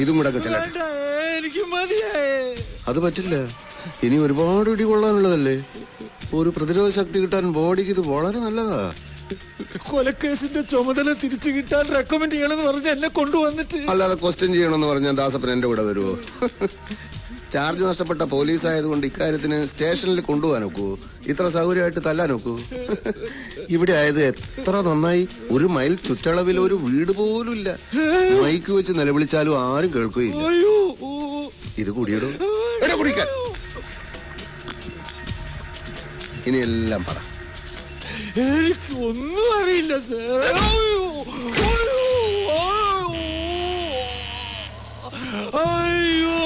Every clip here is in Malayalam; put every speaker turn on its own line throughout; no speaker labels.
ഇതും കൂടെ ഒക്കെ ചെല്ലട്ടെ.
എനിക്ക് മതിയായേ.
അത് പറ്റില്ല, ഇനി ഒരുപാട് ഇടി കൊള്ളാനുള്ളതല്ലേ. ഒരു പ്രതിരോധ ശക്തി കിട്ടാൻ ബോഡിക്ക് ഇത് വളരെ നല്ലതാ.
കൊലക്കേസിന്റെ ചുമതല തിരിച്ചു കിട്ടാൻ റെക്കമെൻഡ് ചെയ്യണമെന്ന് പറഞ്ഞ് എന്നെ കൊണ്ടുവന്നിട്ട്.
അല്ലാതെ ക്വസ്റ്റ്യൻ ചെയ്യണമെന്ന് പറഞ്ഞാൽ ദാസപ്പൻ എന്റെ കൂടെ വരുമോ? ചാർജ് നഷ്ടപ്പെട്ട പോലീസ് ആയതുകൊണ്ട് ഇക്കാര്യത്തിന് സ്റ്റേഷനിൽ കൊണ്ടുപോകാൻ നോക്കൂ. ഇത്ര സൗകര്യമായിട്ട് തല്ലാൻ നോക്കൂ. ഇവിടെ ആയത് എത്ര നന്നായി. 1 മൈൽ ചുറ്റളവിൽ ഒരു വീട് പോലും ഇല്ല. മൈക്ക് വെച്ച് നിലവിളിച്ചാലും ആരും കേൾക്കുകയില്ല. ഇത് കുടിയിടും. കുടിക്കാൻ ഇനി എല്ലാം പറ.
എനിക്ക് ഒന്നും അറിയില്ല സാർ. അയ്യോ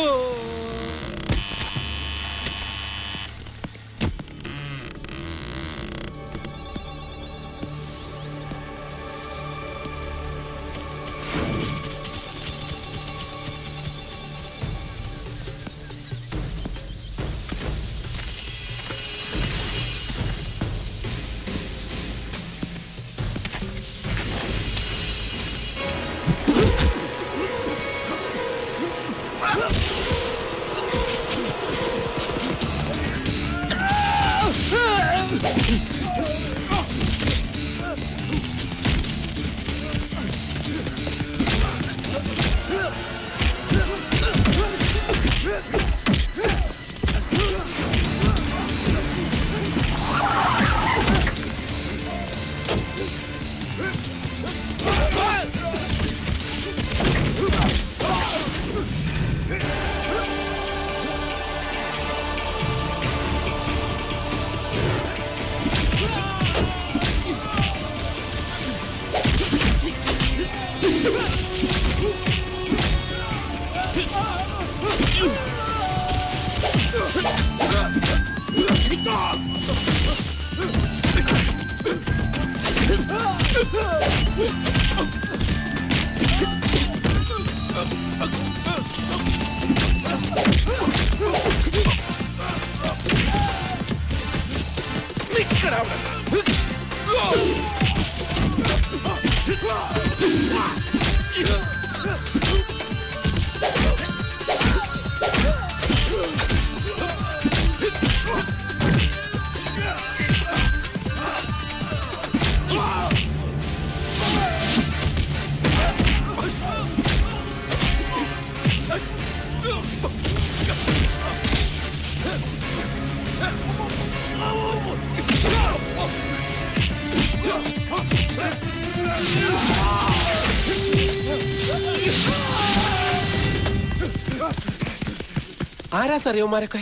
ആരാ സാർ യുവമാരൊക്കെ?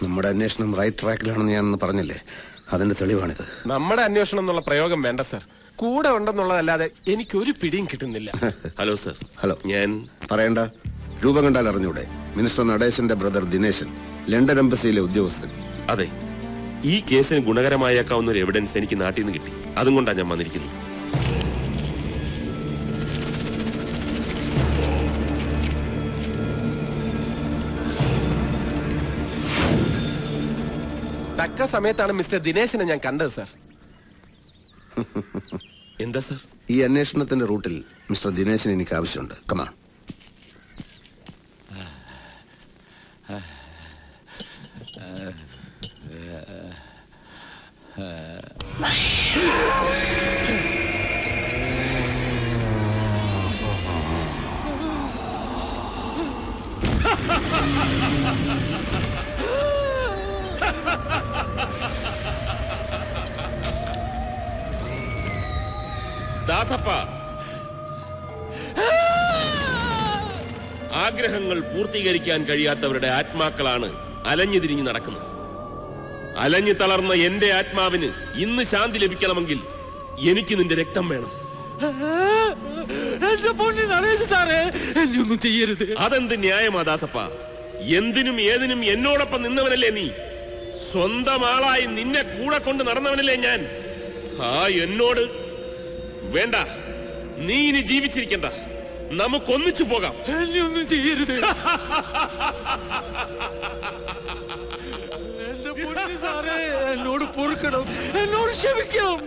നമ്മുടെ അന്വേഷണം റൈറ്റ് ട്രാക്കിലാണെന്ന് ഞാനൊന്ന് പറഞ്ഞില്ലേ, അതിന്റെ തെളിവാണിത്.
നമ്മുടെ അന്വേഷണം എന്നുള്ള പ്രയോഗം വേണ്ട സാർ. കൂടെ ഉണ്ടെന്നുള്ളതല്ലാതെ എനിക്കൊരു പിടിയും കിട്ടുന്നില്ല.
Hello sir.
ഹലോ.
ഞാൻ
പറയണ്ട, രൂപം കണ്ടാൽ അറിഞ്ഞൂടെ? മിനിസ്റ്റർ നടേശന്റെ ബ്രദർ ദിനേശൻ, ലണ്ടൻ എംബസിയിലെ ഉദ്യോഗസ്ഥൻ.
അതെ, ഈ കേസിന് ഗുണകരമായേക്കാവുന്ന ഒരു എവിഡൻസ് എനിക്ക് നാട്ടിൽ നിന്ന് കിട്ടി. അതും കൊണ്ടാണ് ഞാൻ വന്നിരിക്കുന്നത്.
തക്ക സമയത്താണ് മിസ്റ്റർ ദിനേശനെ ഞാൻ കണ്ടത് സാർ.
എന്താ സാർ?
ഈ അന്വേഷണത്തിന്റെ റൂട്ടിൽ മിസ്റ്റർ ദിനേശൻ എനിക്ക് ആവശ്യമുണ്ട്. കമാ.
ദാസപ്പ, ആഗ്രഹങ്ങൾ പൂർത്തീകരിക്കാൻ കഴിയാത്തവരുടെ ആത്മാക്കളാണ് അലഞ്ഞു തിരിഞ്ഞു നടക്കുന്നത്. അലഞ്ഞു തളർന്ന എന്റെ ആത്മാവിന് ഇന്ന് ശാന്തി ലഭിക്കണമെങ്കിൽ എനിക്ക് നിന്റെ രക്തം വേണം. അതെന്ത് ന്യായമാ ദാസപ്പ? എന്തിനും ഏതിനും എന്നോടൊപ്പം നിന്നവനല്ലേ നീ? സ്വന്തം ആളായി നിന്നെ കൂടെ കൊണ്ട് നടന്നവനല്ലേ ഞാൻ? എന്നോട് വേണ്ട, നീ ഇനി ജീവിച്ചിരിക്കണ്ട, നമുക്കൊന്നിച്ചു പോകാം.
എന്നെ ഒന്നും ചെയ്യരുത്. എന്റെ പൊന്നു സാറേ, എന്നോട് പൊറുക്കണം, എന്നോട് ക്ഷമിക്കണം.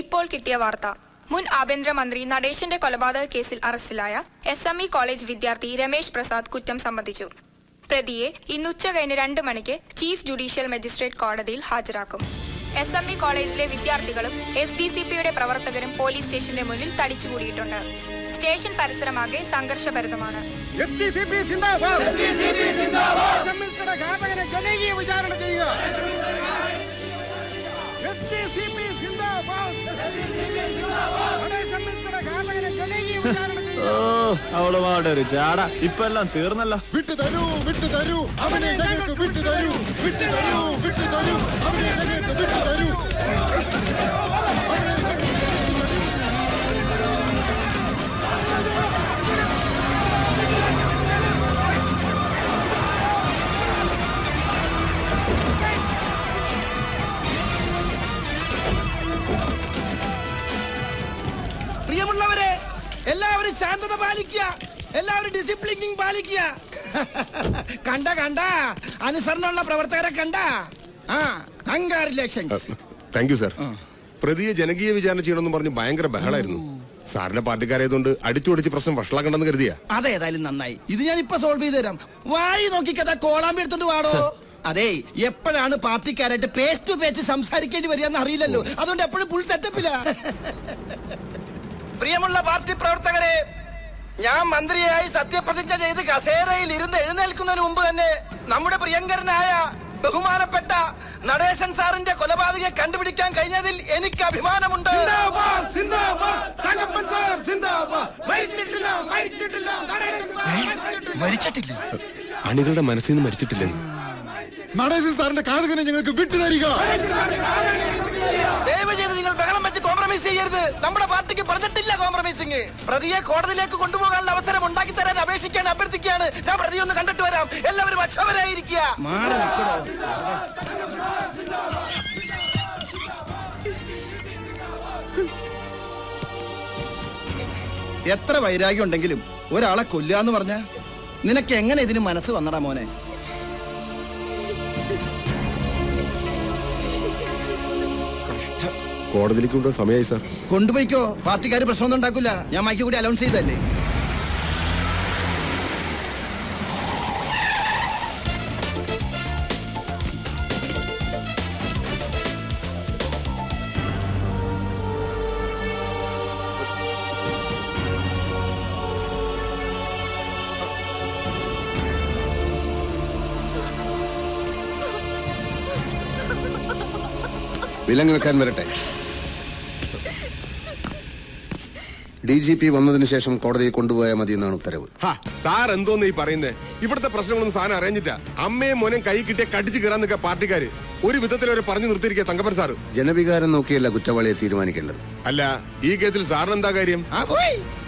ഇപ്പോൾ കിട്ടിയ വാർത്ത, മുൻ ആഭ്യന്തരമന്ത്രി നടേശന്റെ കൊലപാതക കേസിൽ അറസ്റ്റിലായ SME കോളേജ് വിദ്യാർത്ഥി രമേശ് പ്രസാദ് കുറ്റം സമ്മതിച്ചു. പ്രതിയെ ഇന്ന് ഉച്ചകഴിഞ്ഞ് 2 മണിക്ക് ചീഫ് ജുഡീഷ്യൽ മജിസ്ട്രേറ്റ് കോടതിയിൽ ഹാജരാക്കും. SME കോളേജിലെ വിദ്യാർത്ഥികളും SDCPയുടെ പ്രവർത്തകരും പോലീസ് സ്റ്റേഷന്റെ മുന്നിൽ തടിച്ചുകൂടിയിട്ടുണ്ട്. സ്റ്റേഷൻ പരിസരമാകെ സംഘർഷഭരിതമാണ്.
അവളുമാരുടെ ഒരു ചാട ഇപ്പൊ എല്ലാം തീർന്നല്ലോ.
വിട്ടു തരൂ വിട്ടു തരൂ അവനെ ഞങ്ങൾക്ക് വിട്ടു തരൂ വിട്ടു തരൂ വിട്ടു തരൂ അവനെ ഞങ്ങൾക്ക് വിട്ടു തരൂ.
പ്രിയമുള്ളവരെ, എല്ലാവരും ശാന്തത പാലിക്കുക, എല്ലാവരും ഡിസിപ്ലിനിങ് പാലിക്കുക. കണ്ട കണ്ട അനുസരണമുള്ള പ്രവർത്തകരെ കണ്ട. കൺഗ്രാറ്റുലേഷൻസ്.
Thank you sir. പ്രതിയെ ജനകീയ വിചാരണ ചെയ്യണമെന്ന് പറഞ്ഞ് ഭയങ്കര ബഹളായിരുന്നു. സാറിന്റെ പാർട്ടിക്കാരായതുകൊണ്ട് അടിച്ചോടിച്ച് പ്രശ്നം വഷളാക്കണ്ടെന്ന് കരുതിയാ.
അതേതായാലും നന്നായി. ഇത് ഞാൻ ഇപ്പൊ സോൾവ് ചെയ്ത് തരാം. വായി നോക്കിക്കഥ കോളാമ്പി എടുത്തോണ്ട് വാടോ. അതെ, എപ്പോഴാണ് പാർട്ടിക്കാരായിട്ട് പേസ് ടു പേസ് സംസാരിക്കേണ്ടി വരികയെന്ന് അറിയില്ലല്ലോ. അതുകൊണ്ട് എപ്പോഴും ഫുൾ സെറ്റപ്പില്ല. പ്രിയമുള്ള പാർട്ടി പ്രവർത്തകരെ, ഞാൻ മന്ത്രിയായി സത്യപ്രതിജ്ഞ ചെയ്ത് കസേരയിൽ ഇരുന്ന് എഴുന്നേൽക്കുന്നതിന് മുമ്പ് തന്നെ നമ്മുടെ പ്രിയങ്കരനായ ബഹുമാനപ്പെട്ട നടേശൻ സാറിന്റെ കൊലപാതകയെ കണ്ടുപിടിക്കാൻ കഴിഞ്ഞതിൽ എനിക്ക് അഭിമാനമുണ്ട്. മരിച്ചിട്ടില്ല.
അണികളുടെ മനസ്സിൽ നിന്ന് മരിച്ചിട്ടില്ലെന്ന്.
നടേശൻ സാറിന്റെ കാതകനെ ഞങ്ങൾക്ക് വിട്ടു തരിക.
ദയവ് ചെയ്ത് നിങ്ങൾ ബഹളം വെച്ച് കോംപ്രമൈസ് ചെയ്യരുത്. നമ്മുടെ പാർട്ടിക്ക് പറഞ്ഞിട്ടില്ല കോംപ്രമൈസിങ്. പ്രതിയെ കോടതിയിലേക്ക് കൊണ്ടുപോകാനുള്ള അവസരം ഉണ്ടാക്കി തരാൻ അപേക്ഷിക്കാൻ അഭ്യർത്ഥിക്കുകയാണ്. ഞാൻ പ്രതിയെ ഒന്ന് കണ്ടിട്ട് വരാം. എല്ലാവരും അക്ഷമരായിരിക്കുക. എത്ര വൈരാഗ്യം ഉണ്ടെങ്കിലും ഒരാളെ കൊല്ലാന്ന് പറഞ്ഞ നിനക്ക് എങ്ങനെ ഇതിന് മനസ്സ് വന്നടാ മോനെ?
കോടതിയിലേക്ക് കൊണ്ടുപോകാൻ സമയമായി സാർ.
കൊണ്ടുപോയിക്കോ, പാർട്ടിക്കാർ പ്രശ്നമൊന്നും ഉണ്ടാക്കില്ല. ഞാൻ മൈക്ക് കൂടി അലൗൺസ് ചെയ്തല്ലേ.
വിലങ്ങ് വെക്കാൻ വരട്ടെ. DGP വന്നതിന് ശേഷം കോടതിയിൽ കൊണ്ടുപോയാൽ മതി എന്നാണ് ഉത്തരവ്.
സാർ എന്തോന്ന് ഈ പറയുന്നേ? ഇവിടുത്തെ പ്രശ്നങ്ങളൊന്നും സാധനം അറിഞ്ഞിട്ടാ. അമ്മയും മോനും കൈ കിട്ടിയ കടിച്ചു കയറാൻ നിൽക്കുക പാർട്ടിക്കാര്. ഒരു വിധത്തിൽ അവരെ പറഞ്ഞു നിർത്തിയിരിക്കുക തങ്കപ്പൻ സാറ്.
ജനവികാരം നോക്കിയല്ല കുറ്റവാളിയെ തീരുമാനിക്കേണ്ടത്.
അല്ല, ഈ കേസിൽ സാറിന് എന്താ കാര്യം?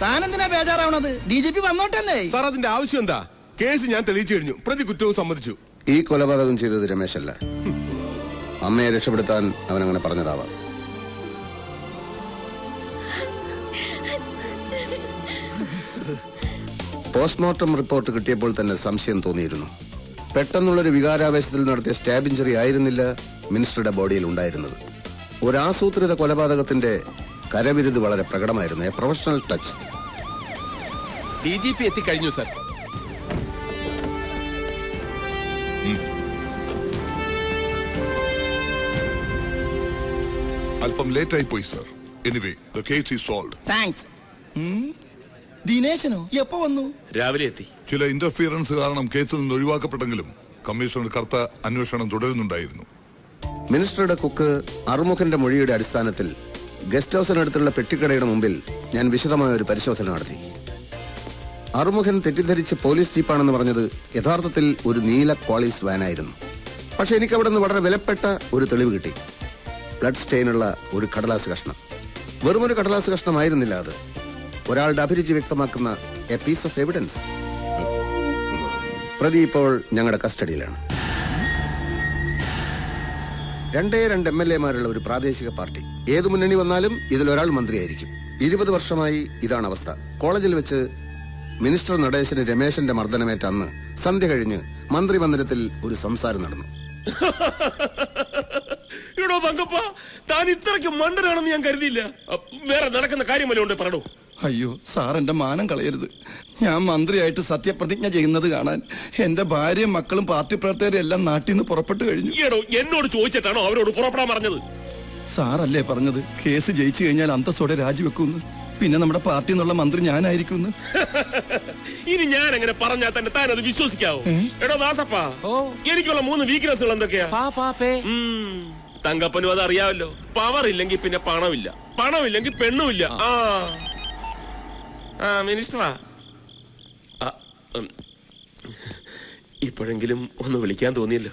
താനെന്തിനാ ബേജാറാവണത്? DGP വന്നോട്ടല്ലേ.
സാർ അതിന്റെ ആവശ്യം എന്താ? കേസ് ഞാൻ തെളിയിച്ചു കഴിഞ്ഞു. പ്രതി കുറ്റവും സമ്മതിച്ചു.
ഈ കൊലപാതകം ചെയ്തത് രമേശല്ല. അമ്മയെ രക്ഷപ്പെടുത്താൻ അവനങ്ങനെ പറഞ്ഞതാവാം. പോസ്റ്റ്മോർട്ടം റിപ്പോർട്ട് കിട്ടിയപ്പോൾ തന്നെ സംശയം തോന്നിയിരുന്നു. പെട്ടെന്നുള്ളൊരു വികാരാവേശത്തിൽ നടത്തിയ സ്റ്റാബ് ഇഞ്ചറി ആയിരുന്നില്ല മിനിസ്റ്ററുടെ ബോഡിയിൽ ഉണ്ടായിരുന്നത്. ഒരു ആസൂത്രിത കൊലപാതകത്തിന്റെ കരവിരുത് വളരെ പ്രകടമായിരുന്നു. A professional touch.
DGP എത്തിക്കഴിഞ്ഞു സാർ.
അല്പം ലേറ്റ് ആയി പോയി sir. Anyway the case is solved.
Thanks. ദിനേശനോ എപ്പോ വന്നു?
രാവിലെ എത്തി.
ചില ഇന്റർഫിയറൻസ് കാരണം കേസിൽ നിന്ന് ഒഴിവാക്കപ്പെട്ടെങ്കിലും കമ്മീഷണർ കർത്ത അന്വേഷണം തുടരുന്നുണ്ടായിരുന്നു.
മിനിസ്റ്ററുടെ കുക്ക് അറുമുഖന്റെ മൊഴിയുടെ അടിസ്ഥാനത്തിൽ ഗസ്റ്റ് ഹൌസിനടുത്തുള്ള പെട്ടിക്കടയുടെ മുമ്പിൽ ഞാൻ വിശദമായ ഒരു പരിശോധന നടത്തി. അറുമുഖൻ തെറ്റിദ്ധരിച്ച് പോലീസ് ജീപ്പാണെന്ന് പറഞ്ഞത് യഥാർത്ഥത്തിൽ ഒരു നീല ക്വാളിസ് വാനായിരുന്നു. പക്ഷെ എനിക്ക് അവിടെ നിന്ന് വളരെ വിലപ്പെട്ട ഒരു തെളിവ് കിട്ടി. ബ്ലഡ് സ്റ്റെയിനുള്ള ഒരു കടലാസ് കഷ്ണം. വെറുമൊരു കടലാസ് കഷ്ണമായിരുന്നില്ല അത്. ഒരാളുടെ അഭിരുചി വ്യക്തമാക്കുന്ന എ പീസ് ഓഫ് എവിഡൻസ്. പ്രതി ഇപ്പോൾ ഞങ്ങളുടെ കസ്റ്റഡിയിലാണ്. 2 MLA-മാരുള്ള ഒരു പ്രാദേശിക പാർട്ടി. ഏതു മുന്നണി വന്നാലും ഇതിലൊരാൾ മന്ത്രിയായിരിക്കും. 20 വർഷമായി ഇതാണ് അവസ്ഥ. കോളേജിൽ വെച്ച് മിനിസ്റ്റർ നടേശന് രമേശന്റെ മർദ്ദനമേറ്റ അന്ന് സന്ധ്യ കഴിഞ്ഞ് മന്ത്രിമന്ദിരത്തിൽ ഒരു സംസാരം നടന്നു.
ഇടോ തങ്കപ്പ, താൻ ഇത്രയ്ക്ക് മണ്ടനാണെന്ന് ഞാൻ കരുതിയില്ല. വേറെ നടക്കുന്ന കാര്യമല്ലോ ഉണ്ട്, പറടോ.
അയ്യോ സാർ, എന്റെ മാനം കളയരുത്. ഞാൻ മന്ത്രിയായിട്ട് സത്യപ്രതിജ്ഞ ചെയ്യുന്നത് കാണാൻ എന്റെ ഭാര്യയും മക്കളും പാർട്ടി പ്രവർത്തകരും എല്ലാം നാട്ടിൽ നിന്ന് പുറപ്പെട്ടു കഴിഞ്ഞു.
ഈടോ എന്നോട് ചോദിച്ചിട്ടാണോ അവരോട് പുറപ്പെടാൻ പറഞ്ഞത്?
സാറല്ലേ പറഞ്ഞത് കേസ് ജയിച്ചു കഴിഞ്ഞാൽ അന്തസ്സോടെ രാജിവെക്കുമെന്ന്. പിന്നെ നമ്മുടെ പാർട്ടി എന്നുള്ള മന്ത്രി ഞാനായിരിക്കും.
ഇനി ഞാൻ അങ്ങനെ പറഞ്ഞാൽ തന്നെ താൻ അത് വിശ്വസിക്കാവോ? എടോ ദാസപ്പ, എനിക്കുള്ള 3 വീക്ക്നെസ്സുകൾ എന്തൊക്കെയാ? തങ്കപ്പനും അത് അറിയാമല്ലോ. പവർ ഇല്ലെങ്കിൽ പിന്നെ പണമില്ല, പണമില്ലെങ്കിൽ പെണ്ണുമില്ല. മിനിസ്റ്ററാ, ഇപ്പോഴെങ്കിലും ഒന്ന് വിളിക്കാൻ തോന്നിയല്ലോ.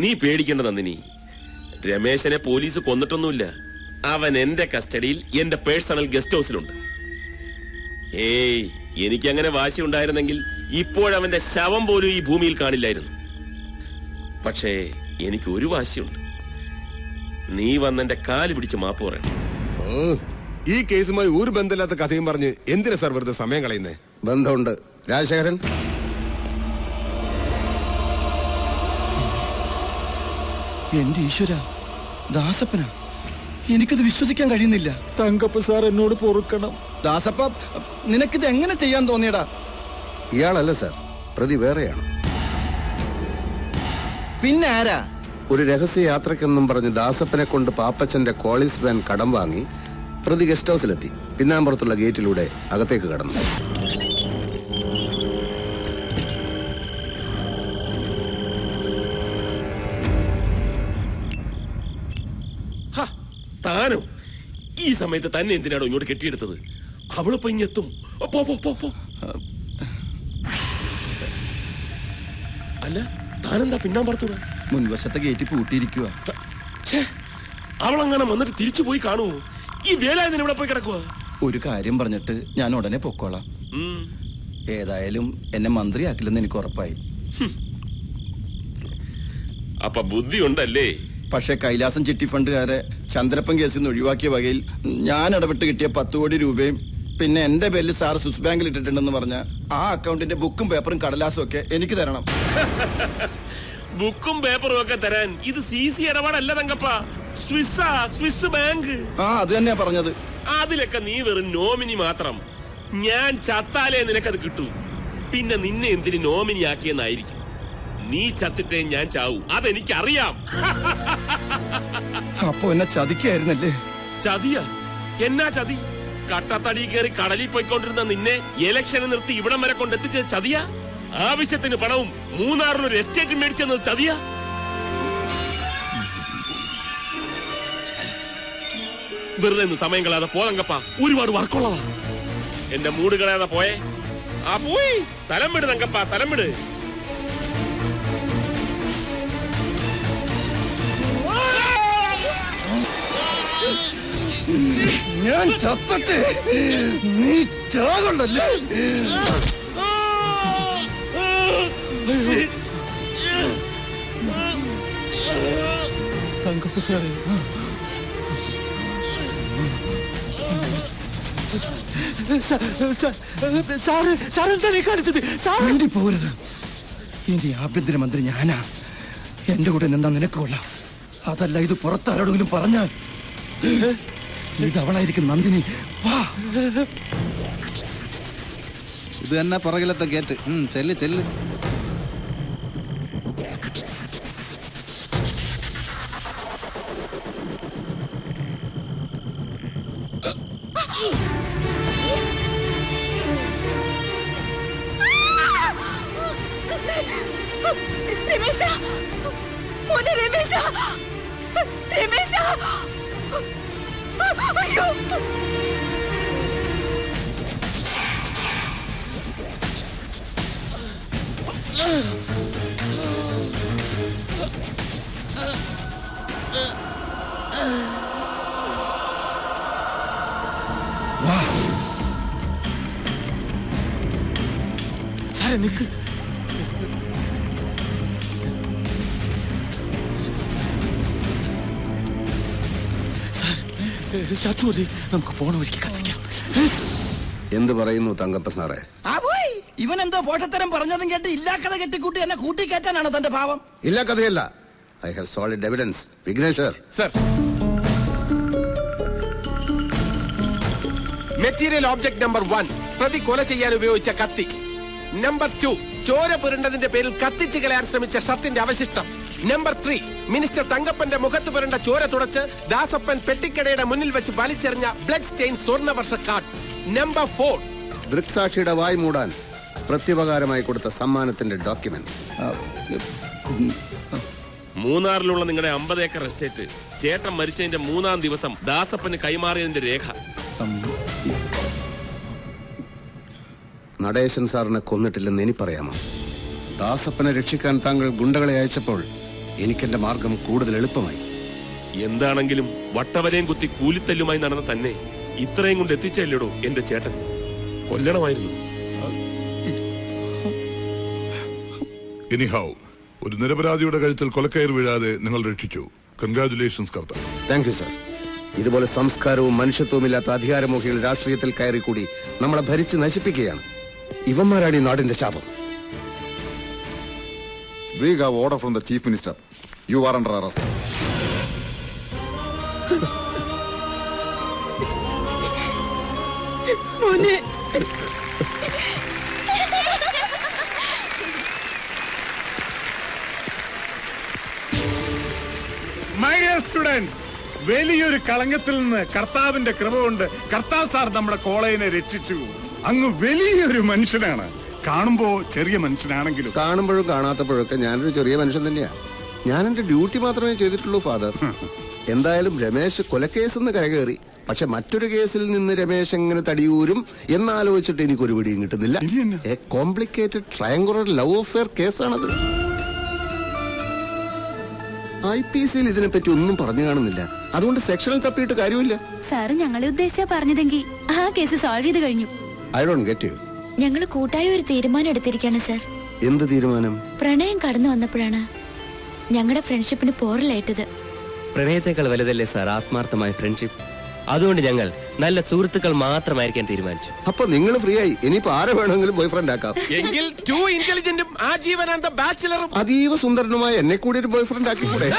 നീ പേടിക്കേണ്ട നന്ദിനി, രമേശനെ പോലീസ് കൊന്നിട്ടൊന്നുമില്ല. അവൻ എന്റെ കസ്റ്റഡിയിൽ എന്റെ പേഴ്സണൽ ഗസ്റ്റ് ഹൗസിലുണ്ട്. ഏയ്, എനിക്കങ്ങനെ വാശി ഉണ്ടായിരുന്നെങ്കിൽ ഇപ്പോഴവന്റെ ശവം പോലും ഈ ഭൂമിയിൽ കാണില്ലായിരുന്നു. പക്ഷേ എനിക്ക് ഒരു വാശിയുണ്ട്. നീ വന്നെന്റെ കാല് പിടിച്ച് മാപ്പ് പറയണം.
ഈ കേസുമായി ഒരു ബന്ധമില്ലാത്ത കഥയും പറഞ്ഞ് എന്തിനാ സാർ വെറുതെ സമയം കളയുന്നേ?
ബന്ധമുണ്ട്. രാജശേഖരൻ,
എന്റെ ഈശ്വര, ദാസപ്പനാ? എനിക്കത് വിശ്വസിക്കാൻ കഴിയുന്നില്ല.
തങ്കപ്പ സാർ എന്നോട് പൊറുക്കണം.
ദാസപ്പ, നിനക്കിത് എങ്ങനെ ചെയ്യാൻ തോന്നിയടാ?
ഇയാളല്ല സാർ, പ്രതി വേറെയാണ്.
പിന്നെ ആരാ?
ഒരു രഹസ്യ യാത്രക്കെന്നും പറഞ്ഞ് ദാസപ്പനെ കൊണ്ട് പാപ്പച്ചന്റെ കോളീസ് വാൻ കടം വാങ്ങി പ്രതി ഗസ്റ്റ് ഹൗസിലെത്തി. പിന്നാമ്പുറത്തുള്ള ഗേറ്റിലൂടെ അകത്തേക്ക് കടന്നു.
താനോ? ഈ സമയത്ത് തന്നെ എന്തിനാണോ ഇങ്ങോട്ട് കെട്ടിയെടുത്തത്? അവളിപ്പോ ഇങ്ങെത്തും. അല്ല, താനെന്താ പിന്നാമ്പുറത്തൂടെ?
മുൻവശത്തെ ഗേറ്റ് പൂട്ടിയിരിക്കുക.
അവളങ്ങനെ വന്നിട്ട് തിരിച്ചു പോയി കാണുമോ? ഈ വേലായുധൻ ഇവിടെ പോയി കിടക്കുക.
ഒരു കാര്യം പറഞ്ഞിട്ട് ഞാൻ ഉടനെ പൊക്കോളാം. ഏതായാലും എന്നെ മന്ത്രിയാക്കില്ലെന്ന് എനിക്ക് ഉറപ്പായി.
അപ്പൊ ബുദ്ധി ഉണ്ടല്ലേ?
പക്ഷെ കൈലാസം ചിട്ടി ഫണ്ടുകാരെ ചന്ദ്രപ്പൻ കേസിൽ നിന്ന് ഒഴിവാക്കിയ വകയിൽ ഞാൻ ഇടപെട്ട് കിട്ടിയ 10 കോടി രൂപയും പിന്നെ എന്റെ പേരിൽ സാർ സ്വിസ് ബാങ്കിൽ ഇട്ടിട്ടുണ്ടെന്ന് പറഞ്ഞ ആ അക്കൗണ്ടിന്റെ ബുക്കും പേപ്പറും കടലാസും ഒക്കെ എനിക്ക് തരണം.
ബുക്കും പേപ്പറും ഒക്കെ തരാൻ ഇത് CC ഇടപാടല്ല തങ്കപ്പ, സ്വിസ് ബാങ്ക്.
അത് തന്നെയാ പറഞ്ഞത്.
അതിലൊക്കെ നീ വെറും നോമിനി മാത്രം. ഞാൻ ചത്താലേ നിനക്കത് കിട്ടൂ. പിന്നെ നിന്നെ എന്തിന് നോമിനി ആക്കിയെന്നായിരിക്കും. നീ ചത്തിട്ടേ ഞാൻ ചാവൂ, അതെനിക്കറിയാം.
അപ്പൊ എന്നെ ചതിക്കായിരുന്നല്ലേ?
ചതിയാ? എന്നാ ചതി? കട്ടത്തടി കയറി കടലിൽ പോയിക്കൊണ്ടിരുന്ന നിന്നെ ഇലക്ഷന് നിർത്തി ഇവിടം വരെ കൊണ്ടെത്തിച്ചത് ചതിയാ? ആവശ്യത്തിന് പണവും മൂന്നാറിലൊരു എസ്റ്റേറ്റ് മേടിച്ചെന്നത് ചതിയാ? വെറുതെ സമയം കളയാതെ പോതങ്കപ്പ, ഒരുപാട് വർക്കുള്ളതാ. എന്റെ മൂട് കളയാതെ പോയേ. പോയി സ്ഥലം വിട് തങ്കപ്പ, സ്ഥലം വിട്.
ഞാൻ ചത്തട്ടെ, നീ ചാകൊണ്ടല്ലേ?
തങ്കപ്പ സാറേ, സാറെന്താ കാണിച്ചത്?
വേണ്ടി പോകരുത്. ഇനി ആഭ്യന്തരമന്ത്രി ഞാനാ. എന്റെ കൂടെ എന്താ നിനക്ക് കൊള്ളാം. അതല്ല ഇത് പുറത്താരോടെങ്കിലും പറഞ്ഞാൽ ഇത് അവളായിരിക്കും നന്ദിനി. വാ,
ഇത് തന്നെ പുറകിലത്തെ ഗേറ്റ്. ചെല്ല് ചെല്ല്.
അയ്യോ,
സാറേ നിക്ക്. ചാച്ചൂരെ, നമുക്ക് പോണ വഴിക്ക് കത്തിക്കാം.
എന്ത് പറയുന്നു തങ്കപ്പ സാറേ?
ഇവൻ എന്തോ പോഷത്തരം പറഞ്ഞതും കേട്ട് ഇല്ലാ കഥ കെട്ടിക്കൂട്ടി എന്നെ കൂട്ടിക്കയറ്റാനാണോ തന്റെ ഭാവം?
ഇല്ല കഥയല്ല, I have solid evidence. Vigneshwar.
Sir, material object number 1, പ്രതി കൊല ചെയ്യാൻ ഉപയോഗിച്ച കത്തി. നമ്പർ 2, ചോര പുരണ്ടതിന്റെ പേരിൽ കത്തിച്ചു കളയാൻ ശ്രമിച്ച ഷർട്ടിന്റെ അവശിഷ്ടം. നമ്പർ 3, മിനിസ്റ്റർ തങ്കപ്പന്റെ മുഖത്ത് പുരണ്ട ചോര തുടച്ച് ദാസപ്പൻ പെട്ടിക്കടയുടെ മുന്നിൽ വെച്ച് വലിച്ചെറിഞ്ഞ blood stain Swarnavarsha card. Number 4,
ദൃക്സാക്ഷിയുടെ വായ് മൂടാൻ പ്രത്യുപകാരമായി കൊടുത്ത സമ്മാനത്തിന്റെ ഡോക്യുമെന്റ്.
മൂന്നാറിലുള്ള നിങ്ങളുടെ 50 ഏക്കർ എസ്റ്റേറ്റ് ചേട്ടൻ മരിച്ചതിന്റെ 3-ാം ദിവസം ദാസപ്പന് കൈമാറിയതിന്റെ രേഖ.
നടേശൻ സാറിനെ കൊന്നിട്ടില്ലെന്ന് എനിക്കറിയാമോ? ദാസപ്പനെ രക്ഷിക്കാൻ താങ്കൾ ഗുണ്ടകളെ അയച്ചപ്പോൾ എനിക്കെന്റെ മാർഗം കൂടുതൽ എളുപ്പമായി.
എന്താണെങ്കിലും വട്ടവരെയും കുത്തി കൂലിത്തല്ലുമായി നടന്ന തന്നെ ഇത്രയും കൊണ്ട് എത്തിച്ചല്ലേടോ എന്റെ ചേട്ടൻ. കൊല്ലണമായിരുന്നു.
എനിഹൗ, ഒരു നിരപരാധിയുടെ കഴുത്തിൽ കൊലക്കയർ വീഴാതെ നിങ്ങൾ രക്ഷിച്ചു. Congratulations Kartha.
Thank you sir. ഇതുപോലെ സംസ്കാരവും മനുഷ്യത്വവും ഇല്ലാത്ത അധികാരമോഹികൾ രാഷ്ട്രീയത്തിൽ കയറി കൂടി നമ്മളെ ഭരിച്ച് നശിപ്പിക്കുകയാണ്. ഇവന്മാരാണ് ഈ നാടിന്റെ ശാപം.
We have order from the Chief Minister. You are under arrest.
മോനെ,
മൈ ഡിയർ സ്റ്റുഡൻസ്, വലിയൊരു കളങ്കത്തിൽ നിന്ന് കർത്താവിന്റെ കൃപ കൊണ്ട് കർത്താവ് സാർ നമ്മുടെ കോളേജിനെ രക്ഷിച്ചു. അങ്ങ് വലിയൊരു മനുഷ്യനാണ്. കാണുമ്പോ ചെറിയ മനുഷ്യനാണെങ്കിലും
കാണുമ്പോഴും കാണാത്തപ്പോഴൊക്കെ ഞാനൊരു ചെറിയ മനുഷ്യൻ തന്നെയാണ്. ഞാൻ എന്റെ ഡ്യൂട്ടി മാത്രമേ ചെയ്തിട്ടുള്ളൂ ഫാദർ. എന്തായാലും രമേശ് കൊലക്കേസെന്ന് കരകയറി. പക്ഷെ മറ്റൊരു കേസിൽ നിന്ന് രമേശ് എങ്ങനെ തടിയൂരും എന്നാലോചിച്ചിട്ട് എനിക്കൊരു പിടിയും കിട്ടുന്നില്ല. A complicated triangular love affair കേസാണത്. IPC-യിൽ ഇതിനെപ്പറ്റി ഒന്നും പറഞ്ഞു കാണുന്നില്ല. അതുകൊണ്ട് സെക്ഷനിൽ തപ്പിയിട്ട് കാര്യമില്ല.
സാറ് ഞങ്ങളെ ഉദ്ദേശിച്ചാ പറഞ്ഞതെങ്കിൽ ആ കേസ് സോൾവ് ചെയ്ത് കഴിഞ്ഞു.
I don't get you.
ഞങ്ങൾ കൂട്ടായ ഒരു തീരുമാനം എടുത്തിരിക്കുകയാണ് സാർ.
എന്ത് തീരുമാനം?
പ്രണയം കടന്നു വന്നപ്പോഴാണ് ഞങ്ങളുടെ ഫ്രണ്ട്ഷിപ്പിന് പോറലായിട്ടത്.
പ്രണയത്തെക്കാൾ വലുതല്ലേ സാർ ആത്മാർത്ഥമായ ഫ്രണ്ട്ഷിപ്പ്? അതുകൊണ്ട് ഞങ്ങൾ നല്ല സുഹൃത്തുക്കൾ മാത്രമായിരിക്കാൻ തീരുമാനിച്ചു.
അപ്പൊ നിങ്ങൾ ഫ്രീ ആയി. ഇനിയിപ്പോ ആരെ വേണമെങ്കിലും ബോയ് ഫ്രണ്ട് ആക്കാം.
എങ്കിൽ 2 ഇന്റലിജന്റും ആജീവനാന്ത ബാച്ചിലറും
അതീവ സുന്ദരനുമായ എന്നെ കൂടി ഒരു ബോയ് ഫ്രണ്ട് ആക്കിക്കൂടെ?